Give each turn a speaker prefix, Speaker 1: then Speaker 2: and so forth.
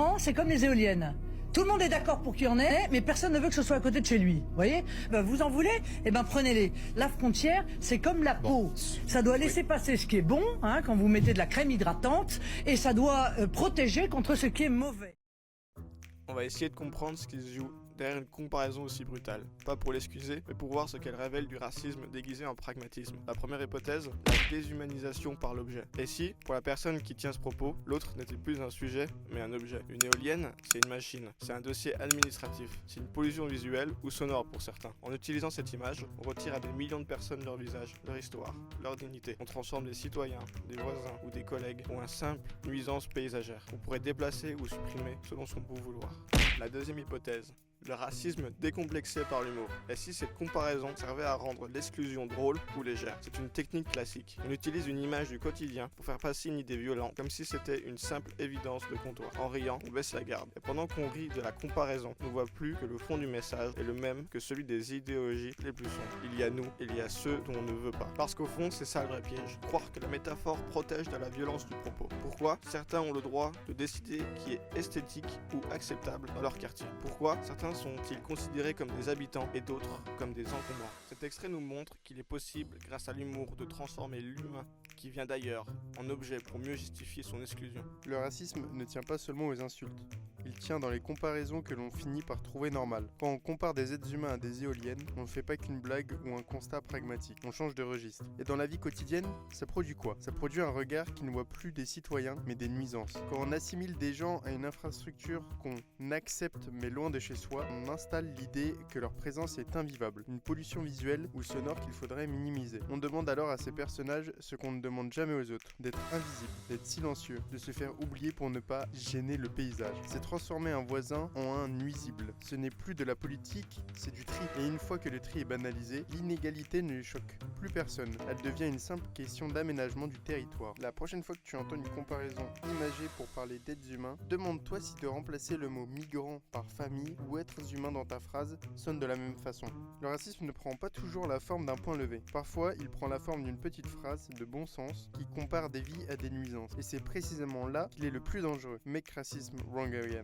Speaker 1: migrants, c'est comme les éoliennes. Tout le monde est d'accord pour qu'il y en ait, mais personne ne veut que ce soit à côté de chez lui. Vous voyez? Vous en voulez? Prenez-les. La frontière, c'est comme la peau. Ça doit laisser passer ce qui est bon, quand vous mettez de la crème hydratante, et ça doit protéger contre ce qui est mauvais.
Speaker 2: On va essayer de comprendre ce qui se joue derrière une comparaison aussi brutale. Pas pour l'excuser, mais pour voir ce qu'elle révèle du racisme déguisé en pragmatisme. La première hypothèse, la déshumanisation par l'objet. Et si, pour la personne qui tient ce propos, l'autre n'était plus un sujet, mais un objet. Une éolienne, c'est une machine. C'est un dossier administratif. C'est une pollution visuelle ou sonore pour certains. En utilisant cette image, on retire à des millions de personnes leur visage, leur histoire, leur dignité. On transforme des citoyens, des voisins ou des collègues en une simple nuisance paysagère. On pourrait déplacer ou supprimer selon son bon vouloir. La deuxième hypothèse, le racisme décomplexé par l'humour. Et si cette comparaison servait à rendre l'exclusion drôle ou légère? C'est une technique classique. On utilise une image du quotidien pour faire passer une idée violente, comme si c'était une simple évidence de comptoir. En riant, on baisse la garde. Et pendant qu'on rit de la comparaison, on ne voit plus que le fond du message est le même que celui des idéologies les plus sombres. Il y a nous, il y a ceux dont on ne veut pas. Parce qu'au fond, c'est ça le vrai piège. Croire que la métaphore protège de la violence du propos. Pourquoi certains ont le droit de décider qui est esthétique ou acceptable dans leur quartier? Pourquoi certains sont-ils considérés comme des habitants et d'autres comme des encombrants? Cet extrait nous montre qu'il est possible, grâce à l'humour, de transformer l'humain qui vient d'ailleurs en objet pour mieux justifier son exclusion.
Speaker 3: Le racisme ne tient pas seulement aux insultes. Il tient dans les comparaisons que l'on finit par trouver normales. Quand on compare des êtres humains à des éoliennes, on ne fait pas qu'une blague ou un constat pragmatique. On change de registre. Et dans la vie quotidienne, ça produit quoi? Ça produit un regard qui ne voit plus des citoyens, mais des nuisances. Quand on assimile des gens à une infrastructure qu'on accepte mais loin de chez soi, on installe l'idée que leur présence est invivable. Une pollution visuelle ou sonore qu'il faudrait minimiser. On demande alors à ces personnages ce qu'on ne demande jamais aux autres. D'être invisible, d'être silencieux, de se faire oublier pour ne pas gêner le paysage. C'est transformer un voisin en un nuisible. Ce n'est plus de la politique, c'est du tri. Et une fois que le tri est banalisé, l'inégalité ne choque plus personne. Elle devient une simple question d'aménagement du territoire. La prochaine fois que tu entends une comparaison imagée pour parler d'êtres humains, demande-toi si de remplacer le mot migrant par famille ou êtres humains dans ta phrase sonne de la même façon. Le racisme ne prend pas toujours la forme d'un point levé. Parfois, il prend la forme d'une petite phrase de bon sens qui compare des vies à des nuisances. Et c'est précisément là qu'il est le plus dangereux. Make racism wrong again.